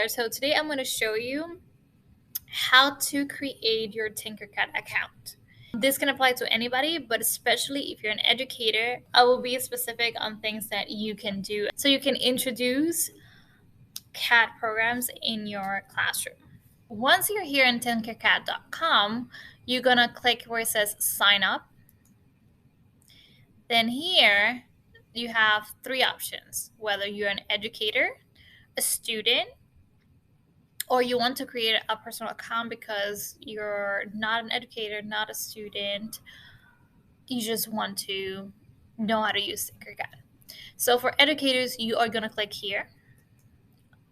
there. So today I'm going to show you how to create your Tinkercad account. This can apply to anybody, but especially if you're an educator, I will be specific on things that you can do so you can introduce CAD programs in your classroom. Once you're here in tinkercad.com, you're going to click where it says sign up. Then here you have three options, whether you're an educator, a student, or you want to create a personal account because you're not an educator, not a student, you just want to know how to use Tinkercad. So for educators, you are going to click here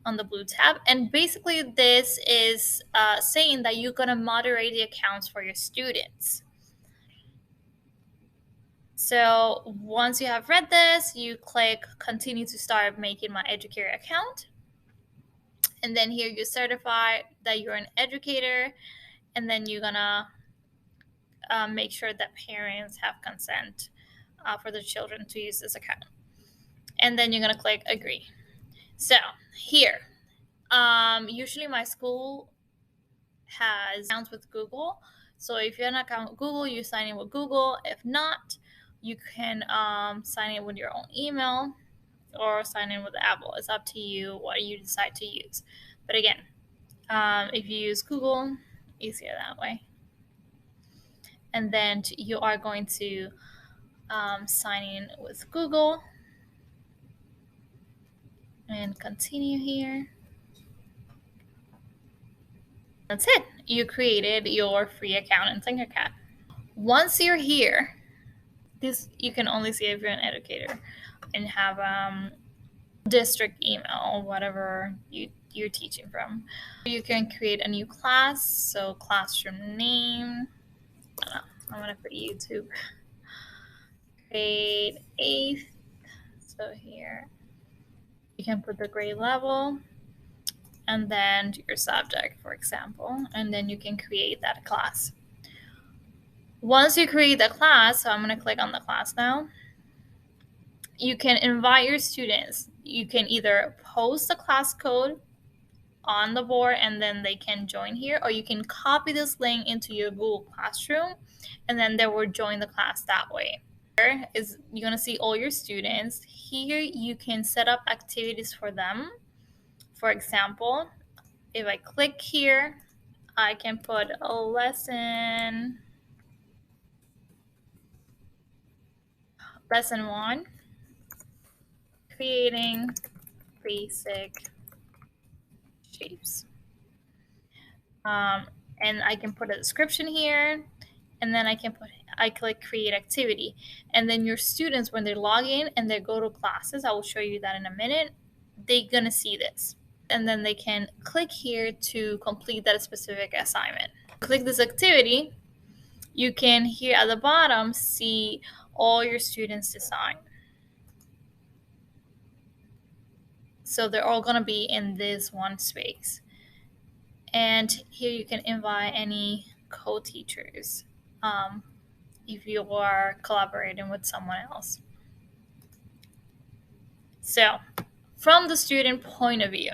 on the blue tab. And basically this is saying that you're going to moderate the accounts for your students. So once you have read this, you click continue to start making my educator account. And then here you certify that you're an educator, and then you're gonna make sure that parents have consent for the children to use this account. And then you're gonna click agree. So here, usually my school has accounts with Google. So if you have an account with Google, you sign in with Google. If not, you can sign in with your own email or sign in with Apple. It's up to you what you decide to use. But again, if you use Google, easier that way. And then you are going to sign in with Google and continue here. That's it. You created your free account in Tinkercad. Once you're here, this you can only see if you're an educator and have district email, whatever you're teaching from. You can create a new class. So classroom name. I'm gonna put YouTube. Grade 8th. So here you can put the grade level and then your subject, for example, and then you can create that class. Once you create the class, so I'm going to click on the class now, you can invite your students. You can either post the class code on the board and then they can join here, or you can copy this link into your Google Classroom and then they will join the class that way. Here is you're going to see all your students. Here you can set up activities for them. For example, if I click here, I can put a lesson 1, creating basic shapes. And I can put a description here, and then I click create activity. And then your students, when they log in and they go to classes, I will show you that in a minute, they're gonna see this. And then they can click here to complete that specific assignment. Click this activity, you can here at the bottom see all your students' design. So they're all going to be in this one space. And here you can invite any co-teachers if you are collaborating with someone else. So from the student point of view,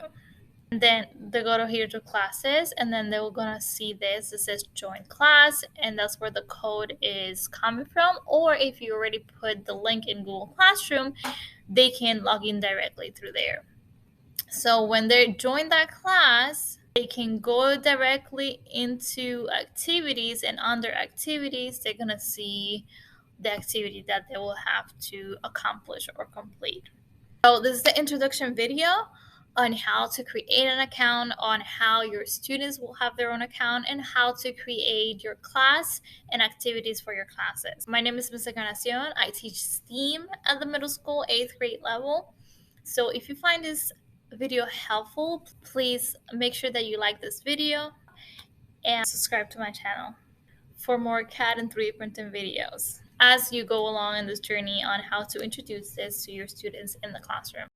then they go to here to classes, and then they're gonna see this. It says join class, and that's where the code is coming from. Or if you already put the link in Google Classroom, they can log in directly through there. So when they join that class, they can go directly into activities, and under activities, they're gonna see the activity that they will have to accomplish or complete. So this is the introduction video on how to create an account, on how your students will have their own account, and how to create your class and activities for your classes. My name is Ms. Encarnacion. I teach STEAM at the middle school 8th grade level. So if you find this video helpful, please make sure that you like this video and subscribe to my channel for more CAD and 3D printing videos as you go along in this journey on how to introduce this to your students in the classroom.